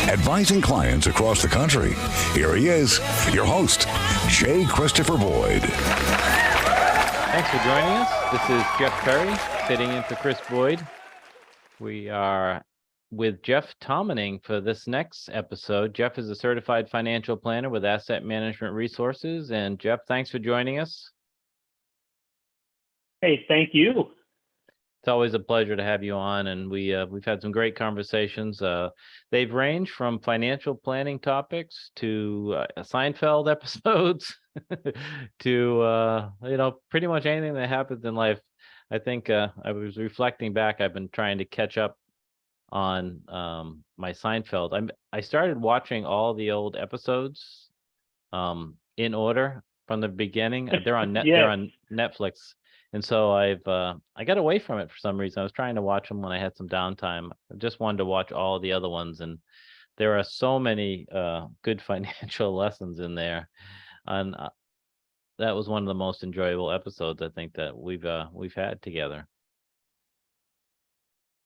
advising clients across the country. Here he is, your host, J. Christopher Boyd. Thanks for joining us. This is Jeff Perry sitting in for Chris Boyd. We are with Jeff Tomaneng for this next episode. Jeff is a certified financial planner with Asset Management Resources. And Jeff, thanks for joining us. Hey, thank you. It's always a pleasure to have you on, and we've had some great conversations. They've ranged from financial planning topics to Seinfeld episodes to pretty much anything that happens in life. I think I was reflecting back. I've been trying to catch up on my Seinfeld. I started watching all the old episodes in order from the beginning. They're on They're on Netflix. And so I got away from it for some reason. I was trying to watch them when I had some downtime. I just wanted to watch all the other ones, and there are so many good financial lessons in there. And that was one of the most enjoyable episodes I think that we've had together.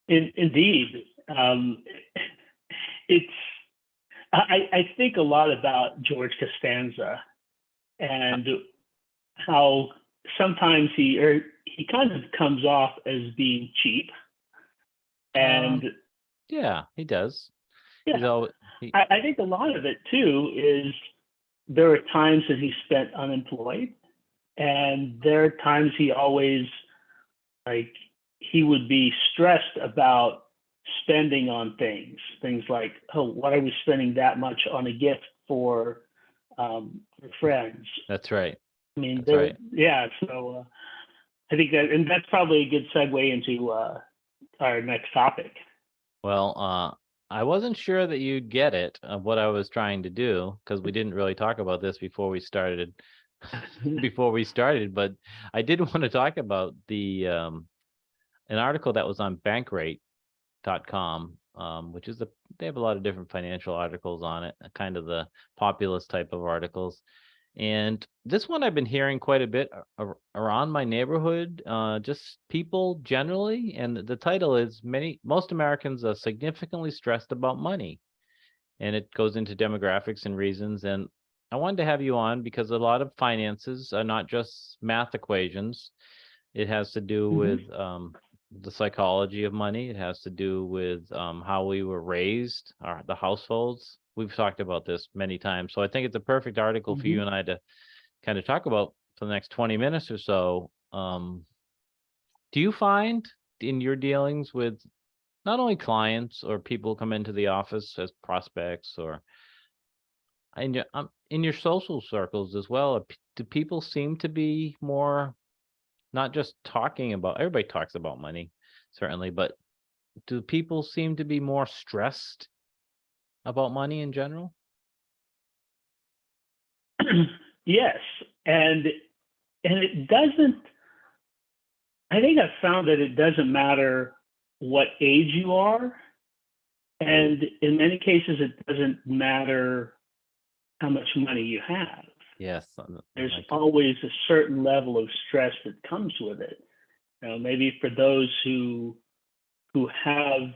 Indeed, I think a lot about George Costanza and how sometimes he kind of comes off as being cheap, and yeah, he does. Yeah, I think a lot of it too is there are times that he spent unemployed, and there are times he always he would be stressed about spending on things like, oh, why are we spending that much on a gift for friends? That's right. I mean, that's right. Yeah. So I think that's probably a good segue into our next topic. Well, I wasn't sure that you'd get it of what I was trying to do, because we didn't really talk about this before we started. But I did want to talk about the an article that was on Bankrate.com, which is they have a lot of different financial articles on it, kind of the populist type of articles. And this one I've been hearing quite a bit around my neighborhood, just people generally. And the title is most Americans are significantly stressed about money. And it goes into demographics and reasons. And I wanted to have you on because a lot of finances are not just math equations. It has to do with the psychology of money. It has to do with how we were raised, the households. We've talked about this many times. So I think it's a perfect article for you and I to kind of talk about for the next 20 minutes or so. Do you find in your dealings with not only clients or people come into the office as prospects, or in your social circles as well, do people seem to be more not just talking about, everybody talks about money, certainly, but do people seem to be more stressed about money in general? Yes. And it doesn't, I think I've found that it doesn't matter what age you are. And in many cases, it doesn't matter how much money you have. Yes. There's always a certain level of stress that comes with it. Maybe for those who have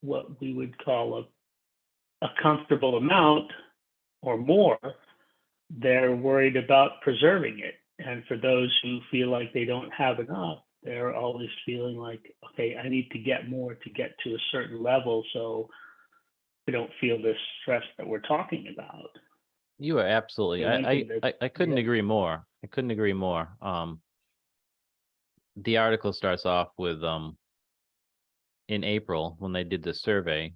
what we would call a comfortable amount or more, they're worried about preserving it. And for those who feel like they don't have enough, they're always feeling like, okay, I need to get more to get to a certain level so I don't feel this stress that we're talking about. You are absolutely. I couldn't agree more. I couldn't agree more. The article starts off with in April, when they did the survey,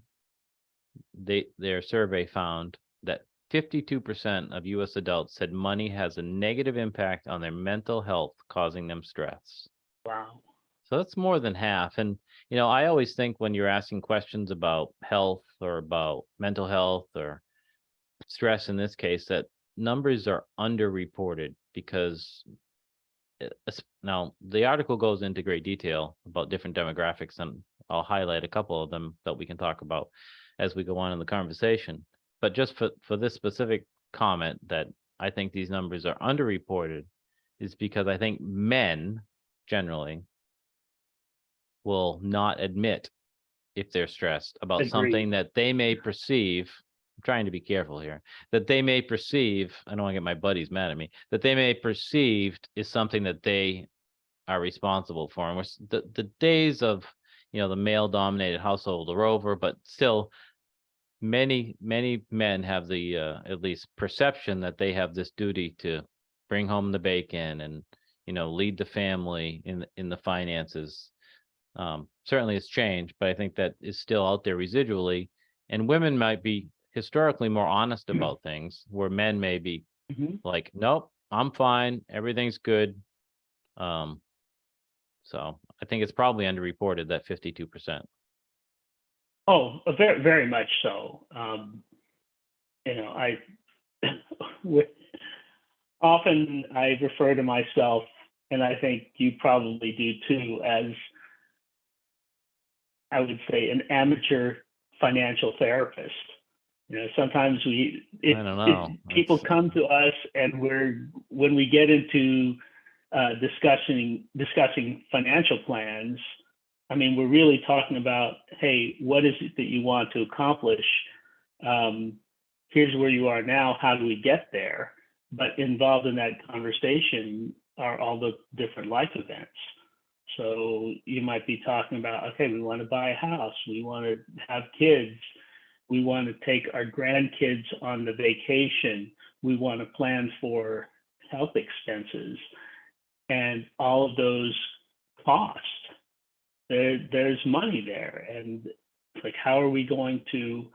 their survey found that 52% of U.S. adults said money has a negative impact on their mental health, causing them stress. Wow. So that's more than half. And, I always think when you're asking questions about health or about mental health or stress in this case, that numbers are underreported, because now the article goes into great detail about different demographics, and I'll highlight a couple of them that we can talk about as we go on in the conversation. But just for this specific comment that I think these numbers are underreported is because I think men generally will not admit if they're stressed about Agreed. something that they may perceive trying to be careful here, that they may perceive, I don't want to get my buddies mad at me, that they may perceive is something that they are responsible for. And the days of, the male dominated household are over, but still many men have the at least perception that they have this duty to bring home the bacon and lead the family in the finances. Certainly it's changed, but I think that is still out there residually, and women might be historically more honest about things, where men may be like, nope, I'm fine, everything's good. So I think it's probably underreported, that 52%. Oh, very, very much so. Often I refer to myself, and I think you probably do too, as, I would say, an amateur financial therapist. Sometimes people come to us, and when we get into discussing financial plans, I mean, we're really talking about, hey, what is it that you want to accomplish? Here's where you are now. How do we get there? But involved in that conversation are all the different life events. So you might be talking about, okay, we want to buy a house. We want to have kids. We want to take our grandkids on the vacation. We want to plan for health expenses. And all of those costs, there's money there. And it's like, how are we going to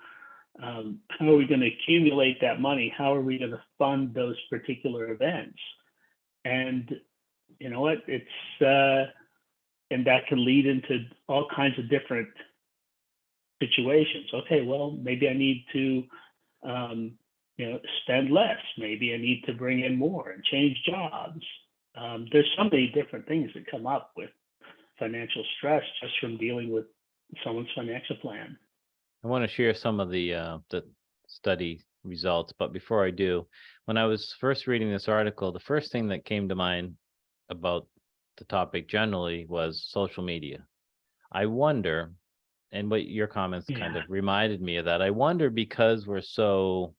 accumulate that money? How are we going to fund those particular events? And you know what? And that can lead into all kinds of different situations. Okay, well, maybe I need to, spend less. Maybe I need to bring in more and change jobs. There's so many different things that come up with financial stress just from dealing with someone's financial plan. I want to share some of the study results, but before I do, when I was first reading this article, the first thing that came to mind about the topic generally was social media. I wonder, and what your comments kind of reminded me of that, I wonder, because we're so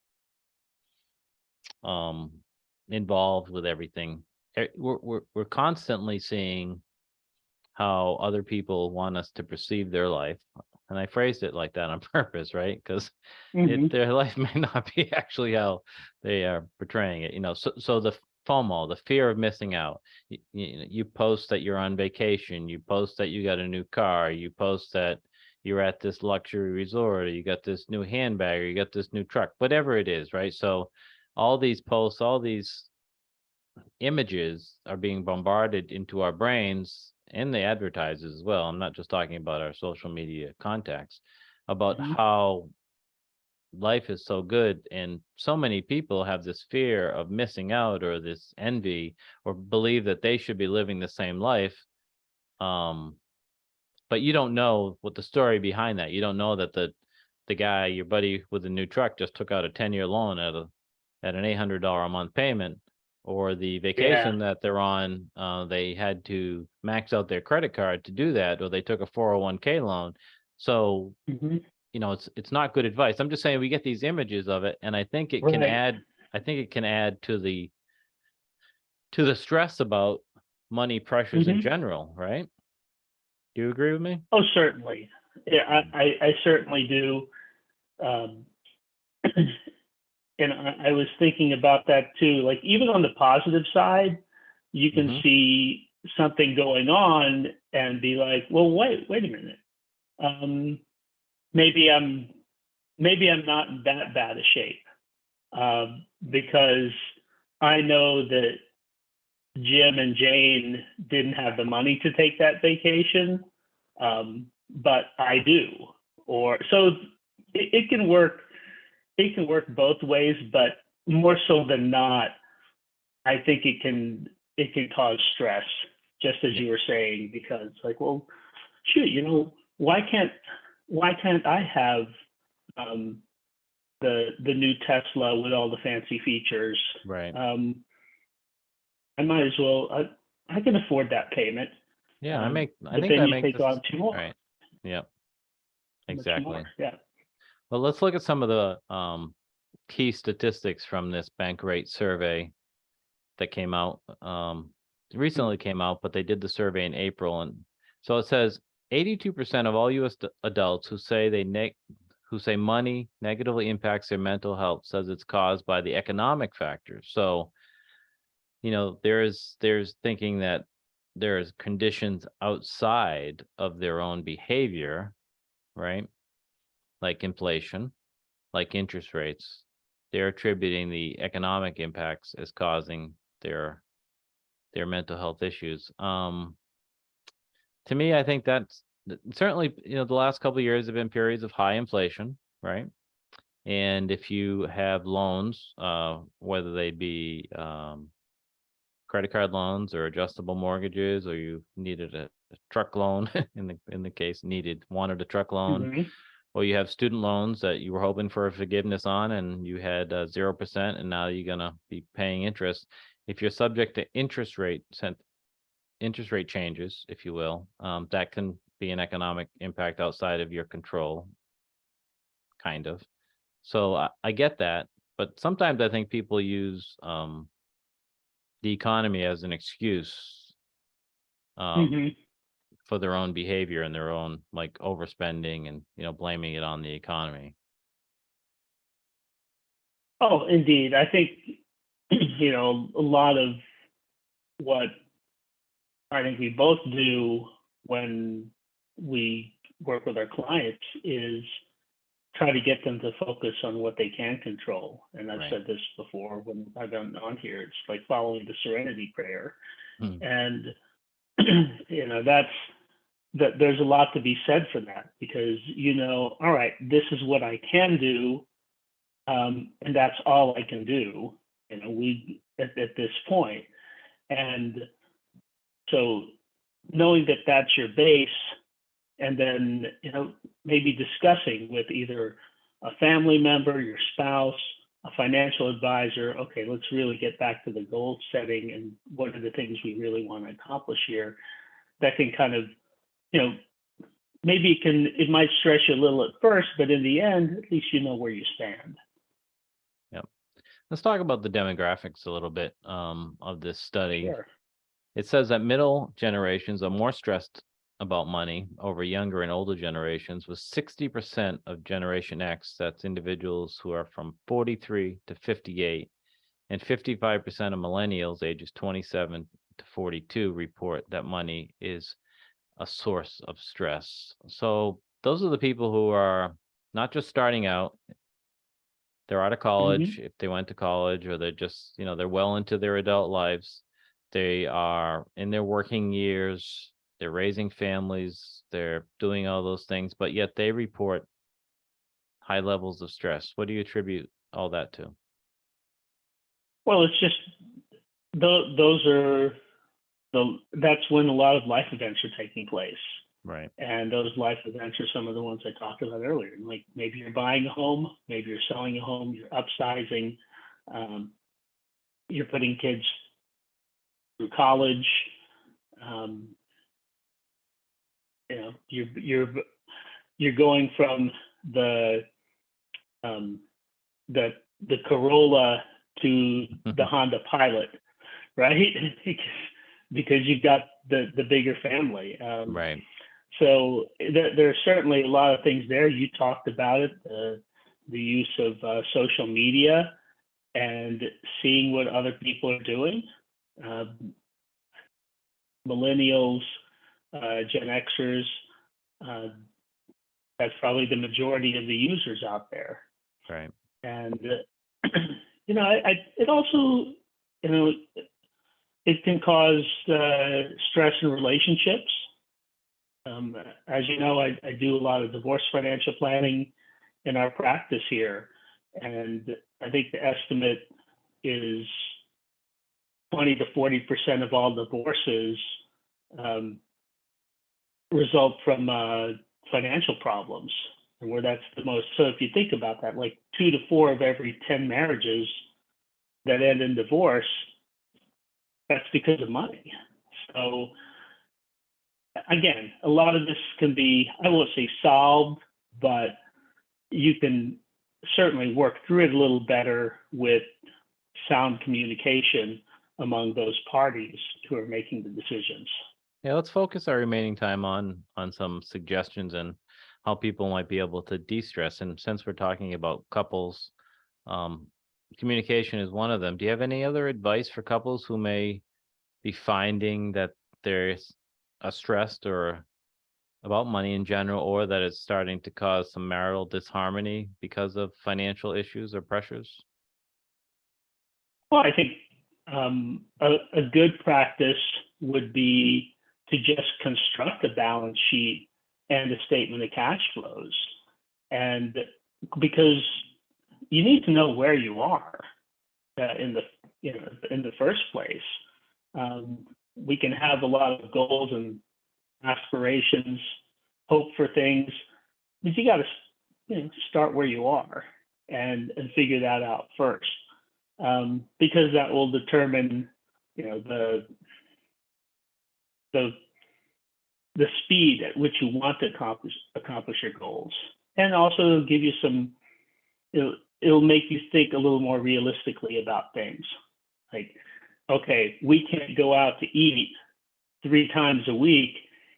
involved with everything, we're constantly seeing how other people want us to perceive their life. And I phrased it like that on purpose, right? Because their life may not be actually how they are portraying it. So the FOMO, the fear of missing out. You post that you're on vacation. You post that you got a new car. You post that you're at this luxury resort, or you got this new handbag, or you got this new truck, whatever it is, right? So all these posts, all these images are being bombarded into our brains, and the advertisers as well. I'm not just talking about our social media contacts, about how life is so good, and so many people have this fear of missing out, or this envy, or believe that they should be living the same life. But you don't know what the story behind that. You don't know that the guy, your buddy with the new truck, just took out a 10-year loan at an $800 a month payment, or the vacation that they're on, they had to max out their credit card to do that, or they took a 401k loan. So, it's not good advice. I'm just saying, we get these images of it, and I think it can add to the stress about money pressures in general, right? Do you agree with me? Oh, certainly. Yeah, I certainly do. And I was thinking about that too. Like, even on the positive side, you can see something going on and be like, well, wait a minute. Maybe I'm not in that bad a shape, because I know that Jim and Jane didn't have the money to take that vacation, but I do. Or so it can work. It can work both ways, but more so than not, I think it can cause stress, just as you were saying, because like, well, shoot, why can't I have the new Tesla with all the fancy features? Right. I might as well. I can afford that payment. Yeah, I think that makes take on two more. Right. Yeah. Exactly. Yeah. Well, let's look at some of the key statistics from this bank rate survey that came out, recently came out, but they did the survey in April. And so it says 82% of all U.S. adults who say money negatively impacts their mental health says it's caused by the economic factors. So, there's thinking that there's conditions outside of their own behavior, right? Like inflation, like interest rates. They're attributing the economic impacts as causing their mental health issues. To me, I think that's certainly, the last couple of years have been periods of high inflation, right? And if you have loans, whether they be credit card loans or adjustable mortgages, or you needed a truck loan in the case wanted a truck loan, Mhm. or you have student loans that you were hoping for forgiveness on, and you had 0%, and now you're gonna be paying interest. If you're subject to interest rate changes, if you will, that can be an economic impact outside of your control, kind of. So I get that, but sometimes I think people use the economy as an excuse Mhm. for their own behavior and their own like overspending and blaming it on the economy. Oh, indeed. I think a lot of what I think we both do when we work with our clients is try to get them to focus on what they can control. And I've Right. said this before when I've been on here. It's like following the serenity prayer. Hmm. And that there's a lot to be said for that, because all right, this is what I can do, and that's all I can do. We at this point, and so knowing that that's your base, and then maybe discussing with either a family member, your spouse, a financial advisor. Okay, let's really get back to the goal setting and what are the things we really want to accomplish here. That can kind of maybe it might stress you a little at first, but in the end, at least you know where you stand. Yep. Let's talk about the demographics a little bit of this study. Sure. It says that middle generations are more stressed about money over younger and older generations, with 60% of Generation X, that's individuals who are from 43 to 58, and 55% of millennials ages 27 to 42 report that money is a source of stress. So those are the people who are not just starting out, they're out of college, Mm-hmm. if they went to college, or they're just, they're well into their adult lives. They are in their working years, they're raising families, they're doing all those things, but yet they report high levels of stress. What do you attribute all that to? Well, it's just those are that's when a lot of life events are taking place. Right. And those life events are some of the ones I talked about earlier. Like maybe you're buying a home, maybe you're selling a home, you're upsizing, you're putting kids through college. You're going from the the Corolla to the Honda Pilot, right? Because you've got the bigger family. Right. So there's certainly a lot of things there. You talked about it, the use of social media and seeing what other people are doing. Millennials, Gen Xers, that's probably the majority of the users out there. Right. And it also, it can cause stress in relationships. As you know, I do a lot of divorce financial planning in our practice here, and I think the estimate is 20 to 40% of all divorces result from financial problems, and where that's the most. So if you think about that, like 2 to 4 of every 10 marriages that end in divorce, that's because of money. So again, a lot of this can be, I won't say solved, but you can certainly work through it a little better with sound communication among those parties who are making the decisions. Yeah, let's focus our remaining time on some suggestions and how people might be able to de-stress. And since we're talking about couples, um, communication is one of them. Do you have any other advice for couples who may be finding that there's a stressed or about money in general, or that it's starting to cause some marital disharmony because of financial issues or pressures? Well, I think a good practice would be to just construct a balance sheet and a statement of cash flows. And because you need to know where you are in the first place. We can have a lot of goals and aspirations, hope for things, but you got to start where you are and figure that out first, because that will determine the speed at which you want to accomplish your goals, and also give you some. It'll make you think a little more realistically about things. Like, okay, we can't go out to eat 3 times a week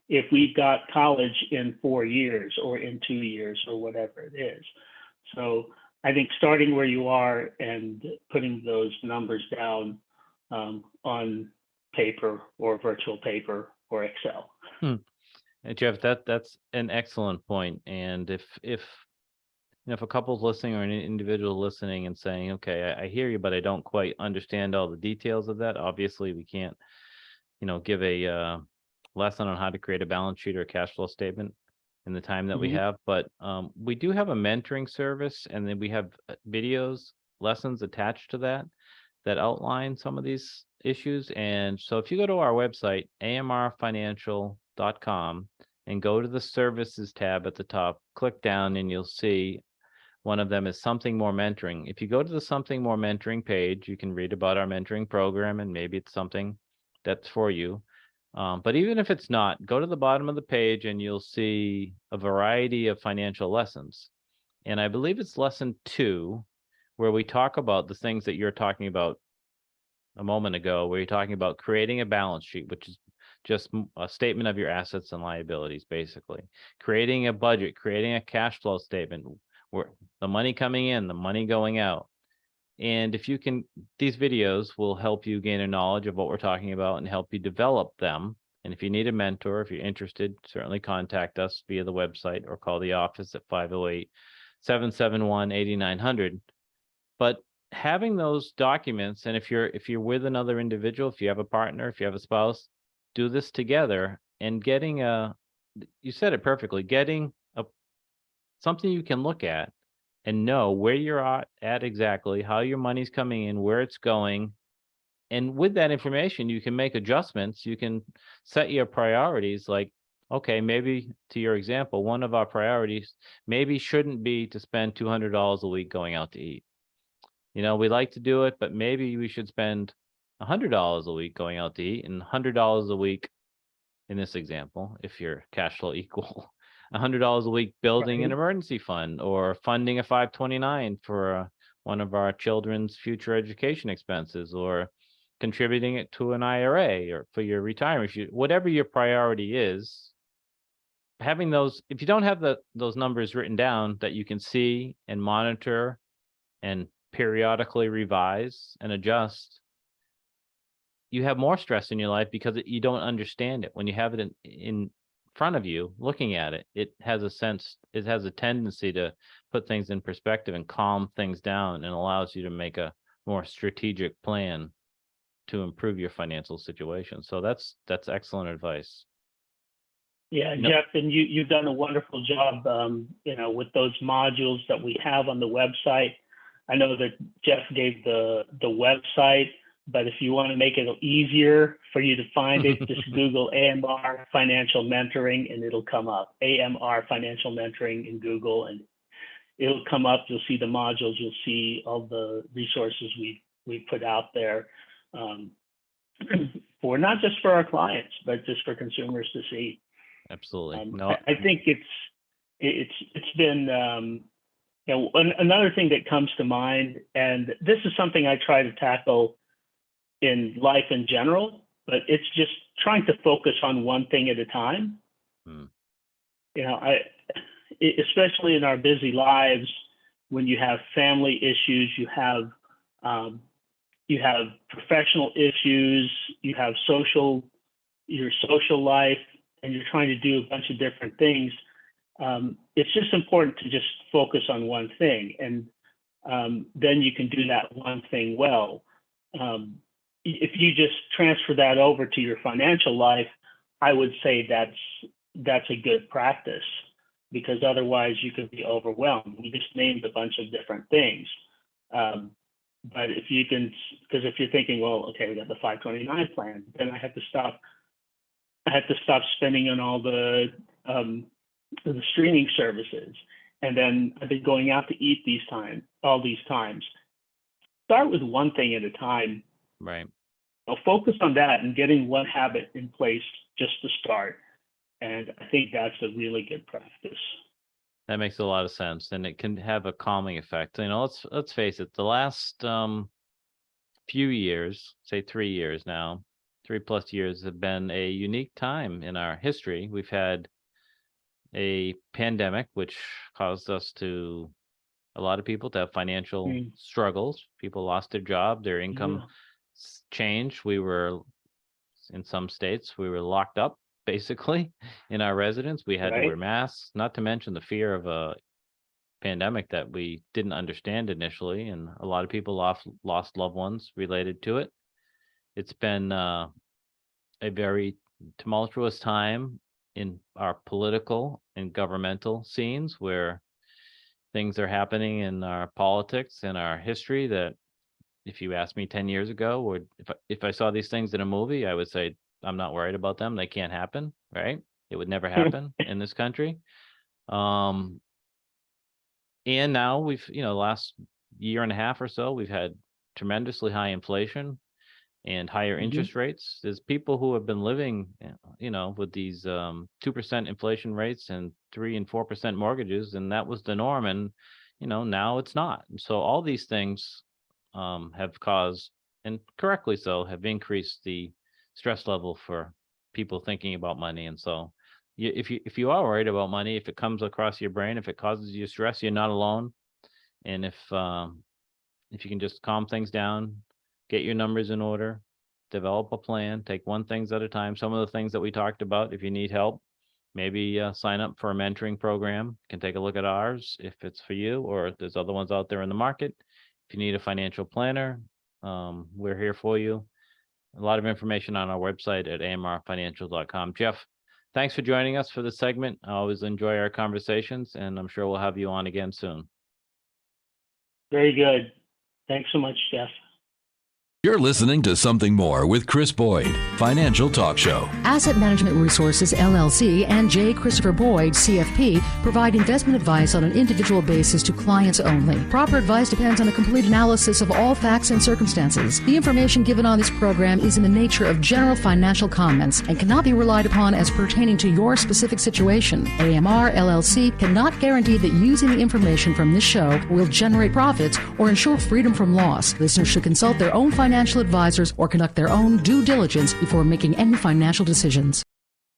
if we've got college in 4 years or in 2 years or whatever it is. So I think starting where you are and putting those numbers down on paper or virtual paper or Excel. And Jeff, that's an excellent point. And if a couple's listening or an individual listening and saying, okay, I hear you, but I don't quite understand all the details of that. Obviously, we can't, give a lesson on how to create a balance sheet or a cash flow statement in the time that we have. But we do have a mentoring service, and then we have videos, lessons attached to that outline some of these issues. And so if you go to our website, amrfinancial.com, and go to the services tab at the top, click down, and you'll see one of them is Something More Mentoring. If you go to the Something More Mentoring page, you can read about our mentoring program, and maybe it's something that's for you. But even if it's not, go to the bottom of the page and you'll see a variety of financial lessons. And I believe it's lesson 2, where we talk about the things that you're talking about a moment ago, where you're talking about creating a balance sheet, which is just a statement of your assets and liabilities, basically. Creating a budget, creating a cash flow statement, where the money coming in, the money going out. And if you can, these videos will help you gain a knowledge of what we're talking about and help you develop them. And if you need a mentor, if you're interested, certainly contact us via the website or call the office at 508-771-8900. But having those documents, and if you're with another individual, if you have a partner, if you have a spouse, do this together, and getting you said it perfectly, getting something you can look at and know where you're at exactly, how your money's coming in, where it's going. And with that information, you can make adjustments. You can set your priorities, like, okay, maybe to your example, one of our priorities maybe shouldn't be to spend $200 a week going out to eat. We like to do it, but maybe we should spend $100 a week going out to eat, and $100 a week, in this example, if you're cash flow equal, $100 a week building an emergency fund, or funding a 529 for one of our children's future education expenses, or contributing it to an IRA or for your retirement, whatever your priority is. Having those, if you don't have those numbers written down that you can see and monitor and periodically revise and adjust, you have more stress in your life because you don't understand it. When you have it in front of you, looking at it, it has a tendency to put things in perspective and calm things down, and allows you to make a more strategic plan to improve your financial situation. So that's excellent advice. Yeah, Jeff, and you've done a wonderful job, with those modules that we have on the website. I know that Jeff gave the website, but if you want to make it easier for you to find it, just Google AMR Financial Mentoring and it'll come up. AMR Financial Mentoring in Google, and it'll come up. You'll see the modules. You'll see all the resources we put out there, for not just for our clients, but just for consumers to see. Absolutely. I think it's been Another thing that comes to mind, and this is something I try to tackle in life in general, but it's just trying to focus on one thing at a time. Especially in our busy lives, when you have family issues, you have professional issues, you have your social life, and you're trying to do a bunch of different things. It's just important to just focus on one thing, and then you can do that one thing well. If you just transfer that over to your financial life, I would say that's a good practice, because otherwise you could be overwhelmed. We just named a bunch of different things. But if you can, because if you're thinking, well, okay, we got the 529 plan, then I have to stop spending on all the streaming services. And then I've been going out to eat all these times. Start with one thing at a time. Right. Focus on that and getting one habit in place just to start. And I think that's a really good practice. That makes a lot of sense, and it can have a calming effect. Let's face it. The last few years, say 3 years now, 3+ years, have been a unique time in our history. We've had a pandemic, which caused a lot of people to have financial struggles. People lost their job, their income changed. In some states, we were locked up, basically, in our residence. We had to wear masks, not to mention the fear of a pandemic that we didn't understand initially, and a lot of people lost loved ones related to it. It's been a very tumultuous time in our political and governmental scenes, where things are happening in our politics and our history that, if you asked me 10 years ago, or if I saw these things in a movie, I would say, I'm not worried about them. They can't happen, right? It would never happen in this country. And now last year and a half or so, we've had tremendously high inflation and higher interest rates. There's people who have been living, with these 2% inflation rates and 3% and 4% mortgages, and that was the norm. And, now it's not. So all these things have caused, and correctly so, have increased the stress level for people thinking about money. And so if you are worried about money, if it comes across your brain, if it causes you stress, you're not alone. And if you can just calm things down, get your numbers in order, develop a plan, take one thing at a time. Some of the things that we talked about, if you need help, maybe sign up for a mentoring program. You can take a look at ours if it's for you, or if there's other ones out there in the market. If you need a financial planner, we're here for you. A lot of information on our website at amrfinancial.com. Jeff, thanks for joining us for this segment. I always enjoy our conversations, and I'm sure we'll have you on again soon. Very good. Thanks so much, Jeff. You're listening to Something More with Chris Boyd, Financial Talk Show. Asset Management Resources, LLC, and J. Christopher Boyd, CFP, provide investment advice on an individual basis to clients only. Proper advice depends on a complete analysis of all facts and circumstances. The information given on this program is in the nature of general financial comments and cannot be relied upon as pertaining to your specific situation. AMR, LLC cannot guarantee that using the information from this show will generate profits or ensure freedom from loss. Listeners should consult their own financial advisors or conduct their own due diligence before making any financial decisions.